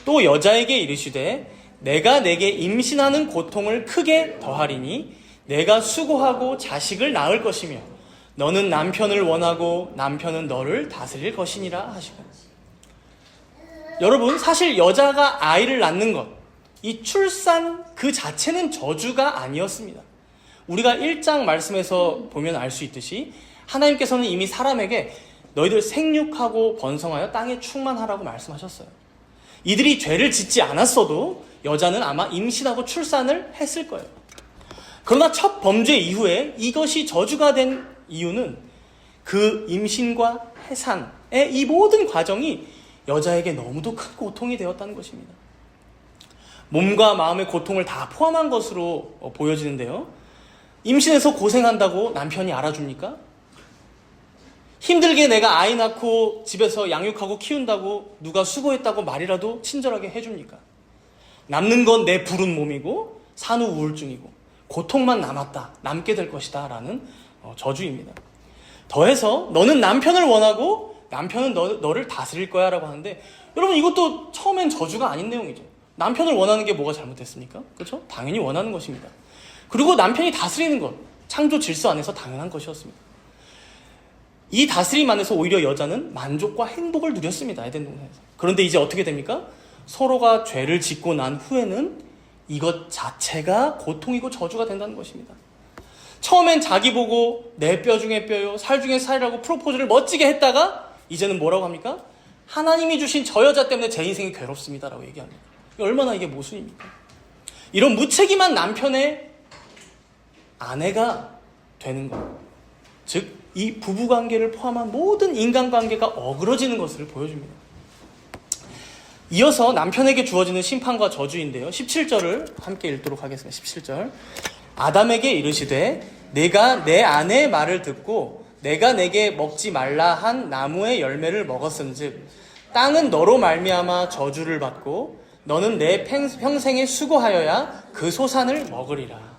또 여자에게 이르시되 내가 내게 임신하는 고통을 크게 더하리니 내가 수고하고 자식을 낳을 것이며 너는 남편을 원하고 남편은 너를 다스릴 것이니라 하시고. 여러분, 사실 여자가 아이를 낳는 것, 이 출산 그 자체는 저주가 아니었습니다. 우리가 1장 말씀에서 보면 알 수 있듯이 하나님께서는 이미 사람에게 너희들 생육하고 번성하여 땅에 충만하라고 말씀하셨어요. 이들이 죄를 짓지 않았어도 여자는 아마 임신하고 출산을 했을 거예요. 그러나 첫 범죄 이후에 이것이 저주가 된 이유는 그 임신과 해산의 이 모든 과정이 여자에게 너무도 큰 고통이 되었다는 것입니다. 몸과 마음의 고통을 다 포함한 것으로 보여지는데요. 임신해서 고생한다고 남편이 알아줍니까? 힘들게 내가 아이 낳고 집에서 양육하고 키운다고 누가 수고했다고 말이라도 친절하게 해줍니까? 남는 건 내 부른 몸이고 산후 우울증이고 고통만 남게 될 것이다 라는 저주입니다. 더해서 너는 남편을 원하고 남편은 너를 다스릴 거야 라고 하는데, 여러분 이것도 처음엔 저주가 아닌 내용이죠. 남편을 원하는 게 뭐가 잘못됐습니까? 그렇죠? 당연히 원하는 것입니다. 그리고 남편이 다스리는 것, 창조 질서 안에서 당연한 것이었습니다. 이 다스림 안에서 오히려 여자는 만족과 행복을 누렸습니다. 에덴 동산에서. 그런데 이제 어떻게 됩니까? 서로가 죄를 짓고 난 후에는 이것 자체가 고통이고 저주가 된다는 것입니다. 처음엔 자기 보고 내 뼈 중에 뼈요, 살 중에 살이라고 프로포즈를 멋지게 했다가 이제는 뭐라고 합니까? 하나님이 주신 저 여자 때문에 제 인생이 괴롭습니다 라고 얘기합니다. 얼마나 이게 모순입니까? 이런 무책임한 남편의 아내가 되는 것, 즉 이 부부관계를 포함한 모든 인간관계가 어그러지는 것을 보여줍니다. 이어서 남편에게 주어지는 심판과 저주인데요. 17절을 함께 읽도록 하겠습니다. 17절. 아담에게 이르시되 내가 내 아내의 말을 듣고 내가 내게 먹지 말라 한 나무의 열매를 먹었은즉 땅은 너로 말미암아 저주를 받고 너는 내 평생에 수고하여야 그 소산을 먹으리라.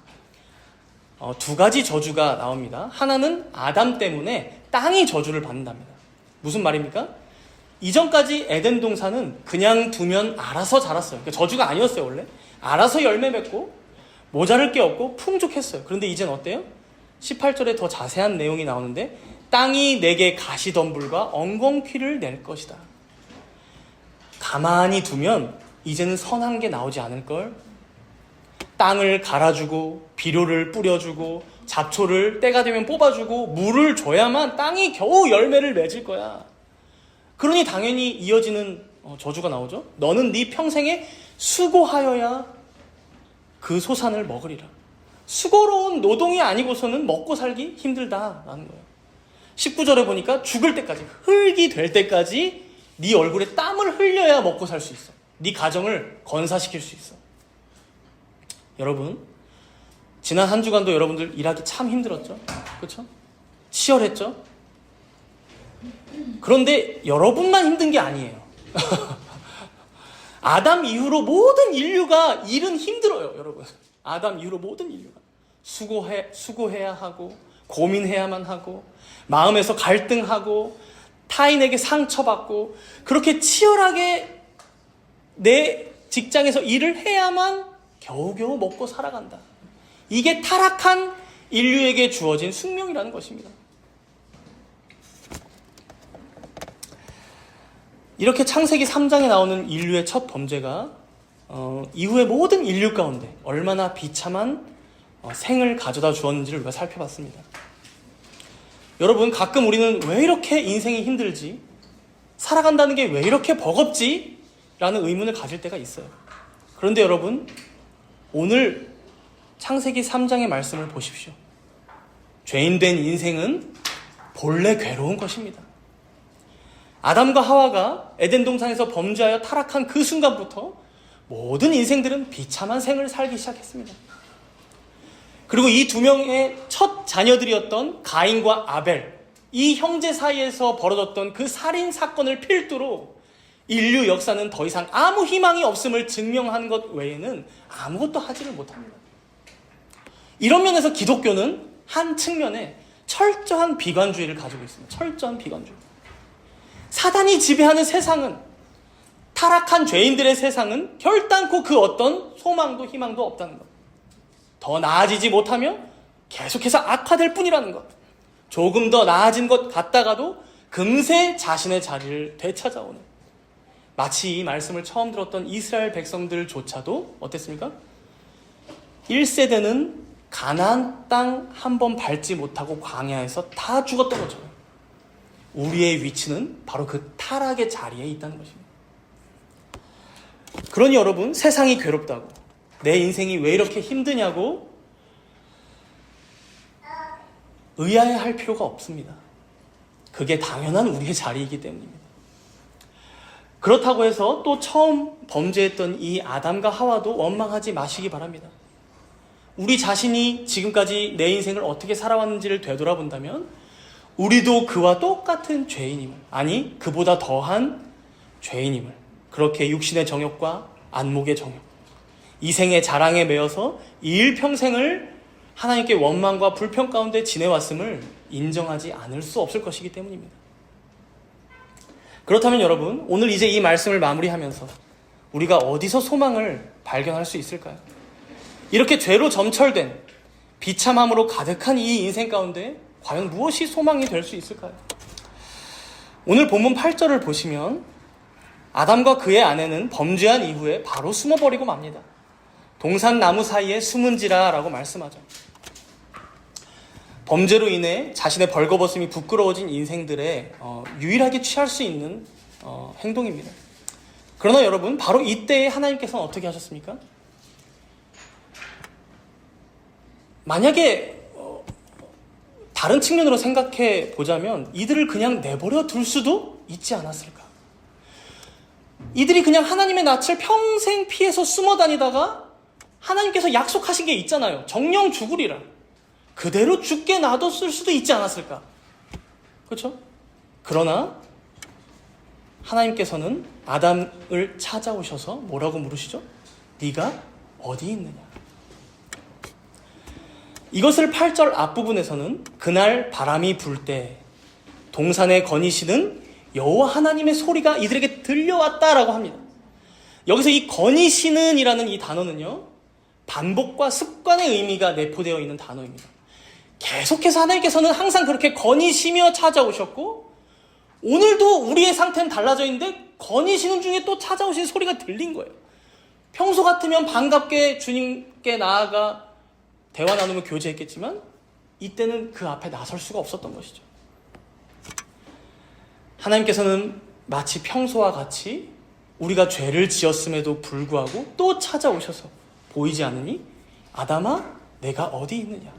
두 가지 저주가 나옵니다. 하나는 아담 때문에 땅이 저주를 받는답니다. 무슨 말입니까? 이전까지 에덴 동산은 그냥 두면 알아서 자랐어요. 그러니까 저주가 아니었어요. 원래 알아서 열매 맺고 모자랄 게 없고 풍족했어요. 그런데 이젠 어때요? 18절에 더 자세한 내용이 나오는데 땅이 내게 가시덤불과 엉겅퀴를 낼 것이다. 가만히 두면 이제는 선한 게 나오지 않을걸? 땅을 갈아주고 비료를 뿌려주고 잡초를 때가 되면 뽑아주고 물을 줘야만 땅이 겨우 열매를 맺을 거야. 그러니 당연히 이어지는 저주가 나오죠. 너는 네 평생에 수고하여야 그 소산을 먹으리라. 수고로운 노동이 아니고서는 먹고 살기 힘들다라는 거예요. 19절에 보니까 죽을 때까지, 흙이 될 때까지 네 얼굴에 땀을 흘려야 먹고 살 수 있어. 네 가정을 건사시킬 수 있어. 여러분, 지난 한 주간도 여러분들 일하기 참 힘들었죠? 그렇죠? 치열했죠? 그런데 여러분만 힘든 게 아니에요. 아담 이후로 모든 인류가 일은 힘들어요, 여러분. 아담 이후로 모든 인류가 수고해야 하고, 고민해야만 하고, 마음에서 갈등하고, 타인에게 상처받고, 그렇게 치열하게 내 직장에서 일을 해야만 겨우겨우 먹고 살아간다. 이게 타락한 인류에게 주어진 숙명이라는 것입니다. 이렇게 창세기 3장에 나오는 인류의 첫 범죄가 이후의 모든 인류 가운데 얼마나 비참한 생을 가져다 주었는지를 우리가 살펴봤습니다. 여러분, 가끔 우리는 왜 이렇게 인생이 힘들지? 살아간다는 게 왜 이렇게 버겁지? 라는 의문을 가질 때가 있어요. 그런데 여러분, 오늘 창세기 3장의 말씀을 보십시오. 죄인된 인생은 본래 괴로운 것입니다. 아담과 하와가 에덴 동산에서 범죄하여 타락한 그 순간부터 모든 인생들은 비참한 생을 살기 시작했습니다. 그리고 이 두 명의 첫 자녀들이었던 가인과 아벨, 이 형제 사이에서 벌어졌던 그 살인 사건을 필두로 인류 역사는 더 이상 아무 희망이 없음을 증명한 것 외에는 아무것도 하지를 못합니다. 이런 면에서 기독교는 한 측면에 철저한 비관주의를 가지고 있습니다. 철저한 비관주의. 사단이 지배하는 세상은, 타락한 죄인들의 세상은 결단코 그 어떤 소망도 희망도 없다는 것. 더 나아지지 못하며 계속해서 악화될 뿐이라는 것. 조금 더 나아진 것 같다가도 금세 자신의 자리를 되찾아오는, 마치 이 말씀을 처음 들었던 이스라엘 백성들조차도 어땠습니까? 1세대는 가나안 땅 한 번 밟지 못하고 광야에서 다 죽었던 거죠. 우리의 위치는 바로 그 타락의 자리에 있다는 것입니다. 그러니 여러분, 세상이 괴롭다고, 내 인생이 왜 이렇게 힘드냐고 의아해할 필요가 없습니다. 그게 당연한 우리의 자리이기 때문입니다. 그렇다고 해서 또 처음 범죄했던 이 아담과 하와도 원망하지 마시기 바랍니다. 우리 자신이 지금까지 내 인생을 어떻게 살아왔는지를 되돌아본다면 우리도 그와 똑같은 죄인임을, 아니 그보다 더한 죄인임을, 그렇게 육신의 정욕과 안목의 정욕, 이생의 자랑에 매여서 이 일평생을 하나님께 원망과 불평 가운데 지내왔음을 인정하지 않을 수 없을 것이기 때문입니다. 그렇다면 여러분, 오늘 이제 이 말씀을 마무리하면서 우리가 어디서 소망을 발견할 수 있을까요? 이렇게 죄로 점철된, 비참함으로 가득한 이 인생 가운데 과연 무엇이 소망이 될 수 있을까요? 오늘 본문 8절을 보시면 아담과 그의 아내는 범죄한 이후에 바로 숨어버리고 맙니다. 동산 나무 사이에 숨은지라 라고 말씀하죠. 범죄로 인해 자신의 벌거벗음이 부끄러워진 인생들의 유일하게 취할 수 있는 행동입니다. 그러나 여러분, 바로 이때에 하나님께서는 어떻게 하셨습니까? 만약에 다른 측면으로 생각해 보자면 이들을 그냥 내버려 둘 수도 있지 않았을까? 이들이 그냥 하나님의 낯을 평생 피해서 숨어 다니다가 하나님께서 약속하신 게 있잖아요. 정령 죽으리라. 그대로 죽게 놔뒀을 수도 있지 않았을까? 그렇죠? 그러나 하나님께서는 아담을 찾아오셔서 뭐라고 물으시죠? 네가 어디 있느냐? 이것을 8절 앞부분에서는 그날 바람이 불 때 동산에 거니시는 여호와 하나님의 소리가 이들에게 들려왔다라고 합니다. 여기서 이 거니시는 이라는 이 단어는요, 반복과 습관의 의미가 내포되어 있는 단어입니다. 계속해서 하나님께서는 항상 그렇게 거니시며 찾아오셨고, 오늘도 우리의 상태는 달라져 있는데 거니시는 중에 또 찾아오신 소리가 들린 거예요. 평소 같으면 반갑게 주님께 나아가 대화 나누며 교제했겠지만 이때는 그 앞에 나설 수가 없었던 것이죠. 하나님께서는 마치 평소와 같이 우리가 죄를 지었음에도 불구하고 또 찾아오셔서 보이지 않으니 아담아 내가 어디 있느냐,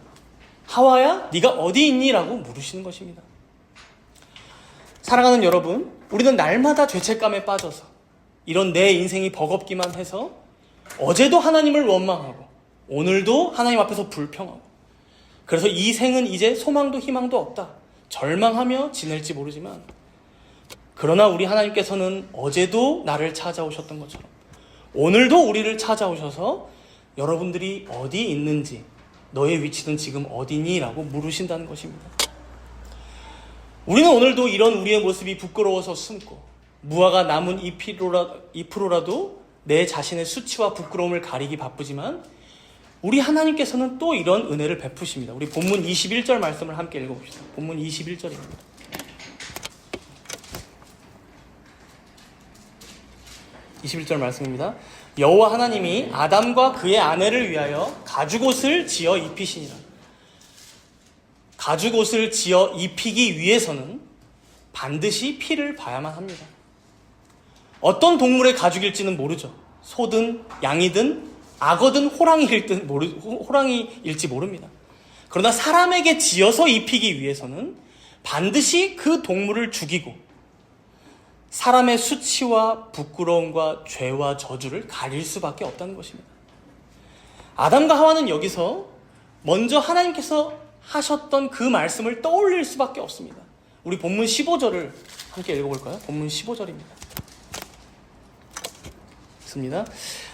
하와야 네가 어디 있니? 라고 물으시는 것입니다. 사랑하는 여러분, 우리는 날마다 죄책감에 빠져서 이런 내 인생이 버겁기만 해서 어제도 하나님을 원망하고 오늘도 하나님 앞에서 불평하고, 그래서 이 생은 이제 소망도 희망도 없다, 절망하며 지낼지 모르지만, 그러나 우리 하나님께서는 어제도 나를 찾아오셨던 것처럼 오늘도 우리를 찾아오셔서 여러분들이 어디 있는지, 너의 위치는 지금 어디니? 라고 물으신다는 것입니다. 우리는 오늘도 이런 우리의 모습이 부끄러워서 숨고, 무화과 남은 잎으로라도 내 자신의 수치와 부끄러움을 가리기 바쁘지만, 우리 하나님께서는 또 이런 은혜를 베푸십니다. 우리 본문 21절 말씀을 함께 읽어봅시다. 본문 21절입니다. 21절 말씀입니다. 여호와 하나님이 아담과 그의 아내를 위하여 가죽옷을 지어 입히시니라. 가죽옷을 지어 입히기 위해서는 반드시 피를 봐야만 합니다. 어떤 동물의 가죽일지는 모르죠. 소든 양이든 악어든 호랑이일지 모릅니다. 그러나 사람에게 지어서 입히기 위해서는 반드시 그 동물을 죽이고 사람의 수치와 부끄러움과 죄와 저주를 가릴 수밖에 없다는 것입니다. 아담과 하와는 여기서 먼저 하나님께서 하셨던 그 말씀을 떠올릴 수밖에 없습니다. 우리 본문 15절을 함께 읽어볼까요? 본문 15절입니다. 있습니다.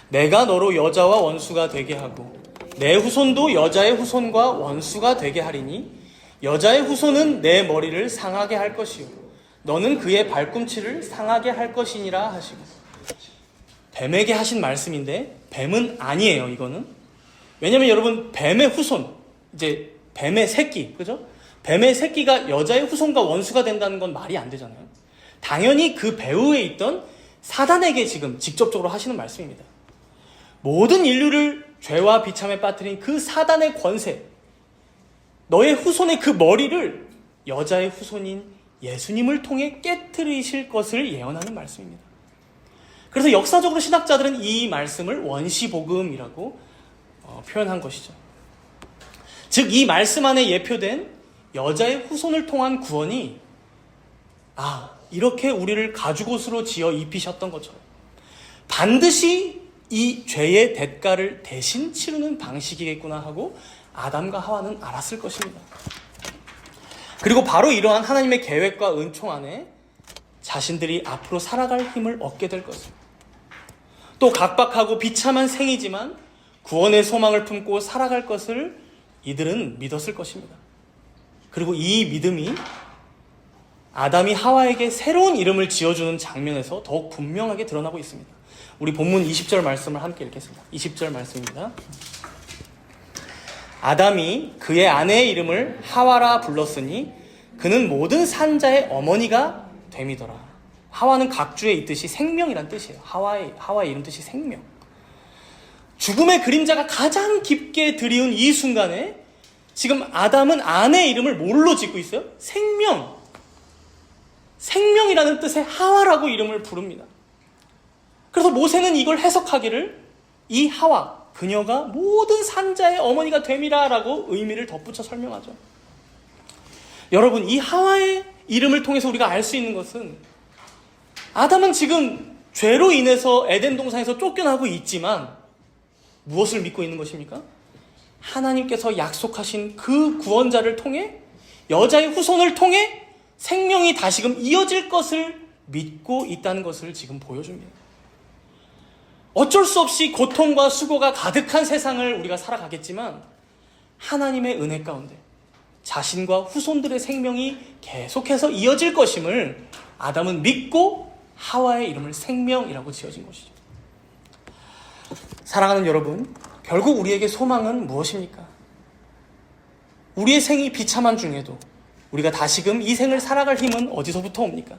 내가 너로 여자와 원수가 되게 하고 내 후손도 여자의 후손과 원수가 되게 하리니 여자의 후손은 내 머리를 상하게 할 것이요 너는 그의 발꿈치를 상하게 할 것이니라 하시고, 뱀에게 하신 말씀인데 뱀은 아니에요. 이거는 왜냐면 여러분, 뱀의 후손, 이제 뱀의 새끼, 그죠? 뱀의 새끼가 여자의 후손과 원수가 된다는 건 말이 안 되잖아요. 당연히 그 배후에 있던 사단에게 지금 직접적으로 하시는 말씀입니다. 모든 인류를 죄와 비참에 빠뜨린 그 사단의 권세, 너의 후손의 그 머리를 여자의 후손인 예수님을 통해 깨트리실 것을 예언하는 말씀입니다. 그래서 역사적으로 신학자들은 이 말씀을 원시복음이라고 표현한 것이죠. 즉, 이 말씀 안에 예표된 여자의 후손을 통한 구원이 이렇게 우리를 가죽옷으로 지어 입히셨던 것처럼 반드시 이 죄의 대가를 대신 치르는 방식이겠구나 하고 아담과 하와는 알았을 것입니다. 그리고 바로 이러한 하나님의 계획과 은총 안에 자신들이 앞으로 살아갈 힘을 얻게 될 것입니다. 또 각박하고 비참한 생이지만 구원의 소망을 품고 살아갈 것을 이들은 믿었을 것입니다. 그리고 이 믿음이 아담이 하와에게 새로운 이름을 지어주는 장면에서 더욱 분명하게 드러나고 있습니다. 우리 본문 20절 말씀을 함께 읽겠습니다. 20절 말씀입니다. 아담이 그의 아내의 이름을 하와라 불렀으니 그는 모든 산자의 어머니가 됨이더라. 하와는 각주에 있듯이 생명이란 뜻이에요. 하와의 이름 뜻이 생명. 죽음의 그림자가 가장 깊게 드리운 이 순간에 지금 아담은 아내의 이름을 뭘로 짓고 있어요? 생명. 생명이라는 뜻의 하와라고 이름을 부릅니다. 그래서 모세는 이걸 해석하기를 이 하와, 그녀가 모든 산자의 어머니가 됨이라 라고 의미를 덧붙여 설명하죠. 여러분, 이 하와의 이름을 통해서 우리가 알 수 있는 것은 아담은 지금 죄로 인해서 에덴 동산에서 쫓겨나고 있지만 무엇을 믿고 있는 것입니까? 하나님께서 약속하신 그 구원자를 통해 여자의 후손을 통해 생명이 다시금 이어질 것을 믿고 있다는 것을 지금 보여줍니다. 어쩔 수 없이 고통과 수고가 가득한 세상을 우리가 살아가겠지만 하나님의 은혜 가운데 자신과 후손들의 생명이 계속해서 이어질 것임을 아담은 믿고 하와의 이름을 생명이라고 지어진 것이죠. 사랑하는 여러분, 결국 우리에게 소망은 무엇입니까? 우리의 생이 비참한 중에도 우리가 다시금 이 생을 살아갈 힘은 어디서부터 옵니까?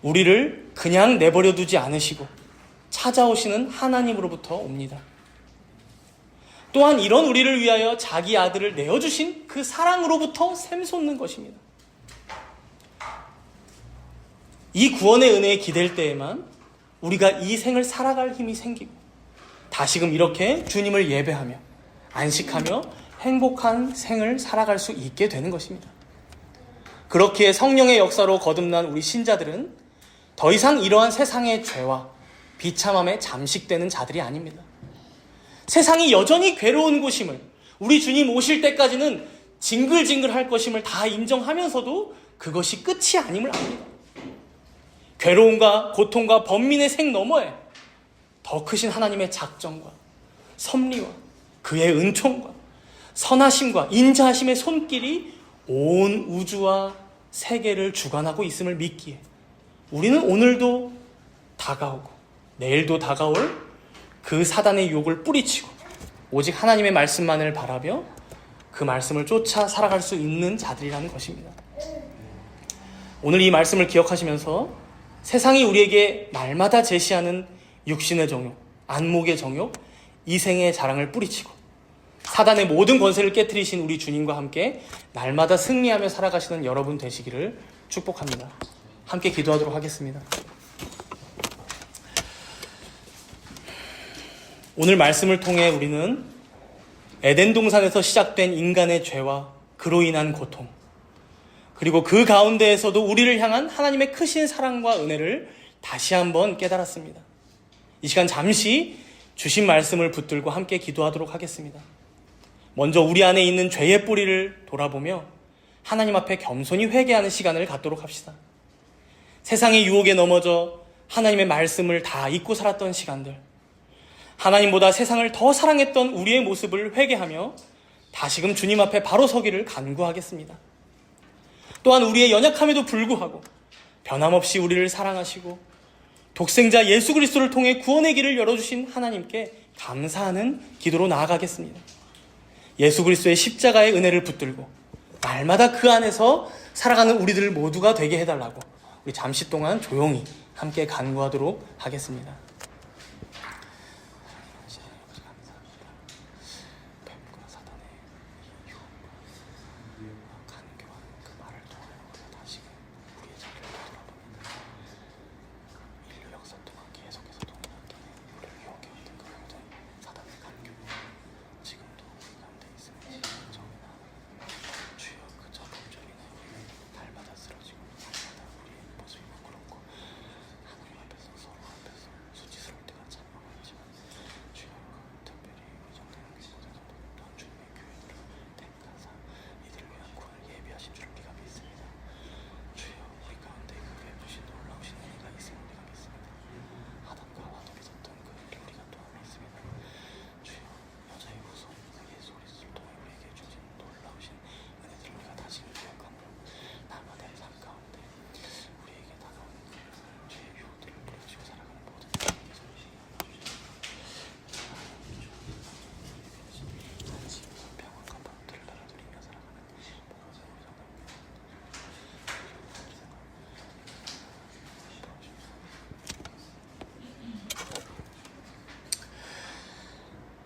우리를 그냥 내버려 두지 않으시고 찾아오시는 하나님으로부터 옵니다. 또한 이런 우리를 위하여 자기 아들을 내어주신 그 사랑으로부터 샘솟는 것입니다. 이 구원의 은혜에 기댈 때에만 우리가 이 생을 살아갈 힘이 생기고 다시금 이렇게 주님을 예배하며 안식하며 행복한 생을 살아갈 수 있게 되는 것입니다. 그렇기에 성령의 역사로 거듭난 우리 신자들은 더 이상 이러한 세상의 죄와 비참함에 잠식되는 자들이 아닙니다. 세상이 여전히 괴로운 곳임을, 우리 주님 오실 때까지는 징글징글할 것임을 다 인정하면서도 그것이 끝이 아님을 압니다. 괴로움과 고통과 번민의 생 너머에 더 크신 하나님의 작정과 섭리와 그의 은총과 선하심과 인자하심의 손길이 온 우주와 세계를 주관하고 있음을 믿기에 우리는 오늘도 다가오고 내일도 다가올 그 사단의 유혹을 뿌리치고 오직 하나님의 말씀만을 바라며 그 말씀을 쫓아 살아갈 수 있는 자들이라는 것입니다. 오늘 이 말씀을 기억하시면서 세상이 우리에게 날마다 제시하는 육신의 정욕, 안목의 정욕, 이생의 자랑을 뿌리치고 사단의 모든 권세를 깨트리신 우리 주님과 함께 날마다 승리하며 살아가시는 여러분 되시기를 축복합니다. 함께 기도하도록 하겠습니다. 오늘 말씀을 통해 우리는 에덴 동산에서 시작된 인간의 죄와 그로 인한 고통, 그리고 그 가운데에서도 우리를 향한 하나님의 크신 사랑과 은혜를 다시 한번 깨달았습니다. 이 시간 잠시 주신 말씀을 붙들고 함께 기도하도록 하겠습니다. 먼저 우리 안에 있는 죄의 뿌리를 돌아보며 하나님 앞에 겸손히 회개하는 시간을 갖도록 합시다. 세상의 유혹에 넘어져 하나님의 말씀을 다 잊고 살았던 시간들, 하나님보다 세상을 더 사랑했던 우리의 모습을 회개하며 다시금 주님 앞에 바로 서기를 간구하겠습니다. 또한 우리의 연약함에도 불구하고 변함없이 우리를 사랑하시고 독생자 예수 그리스도를 통해 구원의 길을 열어주신 하나님께 감사하는 기도로 나아가겠습니다. 예수 그리스도의 십자가의 은혜를 붙들고 날마다 그 안에서 살아가는 우리들 모두가 되게 해달라고 우리 잠시 동안 조용히 함께 간구하도록 하겠습니다.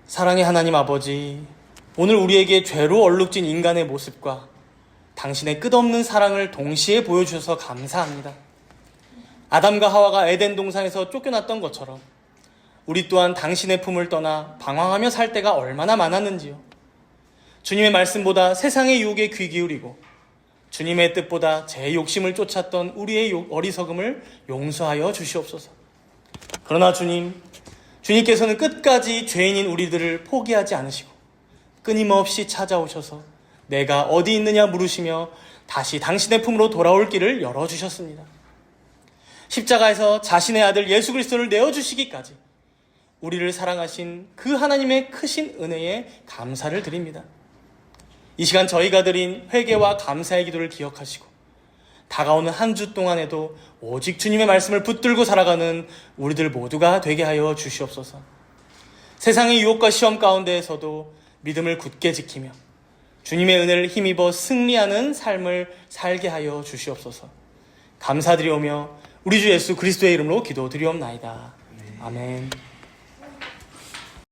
사랑의 하나님 아버지, 오늘 우리에게 죄로 얼룩진 인간의 모습과 당신의 끝없는 사랑을 동시에 보여주셔서 감사합니다. 아담과 하와가 에덴 동산에서 쫓겨났던 것처럼 우리 또한 당신의 품을 떠나 방황하며 살 때가 얼마나 많았는지요. 주님의 말씀보다 세상의 유혹에 귀 기울이고 주님의 뜻보다 제 욕심을 쫓았던 우리의 어리석음을 용서하여 주시옵소서. 그러나 주님께서는 끝까지 죄인인 우리들을 포기하지 않으시고 끊임없이 찾아오셔서 내가 어디 있느냐 물으시며 다시 당신의 품으로 돌아올 길을 열어주셨습니다. 십자가에서 자신의 아들 예수 그리스도를 내어주시기까지 우리를 사랑하신 그 하나님의 크신 은혜에 감사를 드립니다. 이 시간 저희가 드린 회개와 감사의 기도를 기억하시고 다가오는 한 주 동안에도 오직 주님의 말씀을 붙들고 살아가는 우리들 모두가 되게 하여 주시옵소서. 세상의 유혹과 시험 가운데에서도 믿음을 굳게 지키며 주님의 은혜를 힘입어 승리하는 삶을 살게 하여 주시옵소서. 감사드리오며 우리 주 예수 그리스도의 이름으로 기도드리옵나이다. 아멘.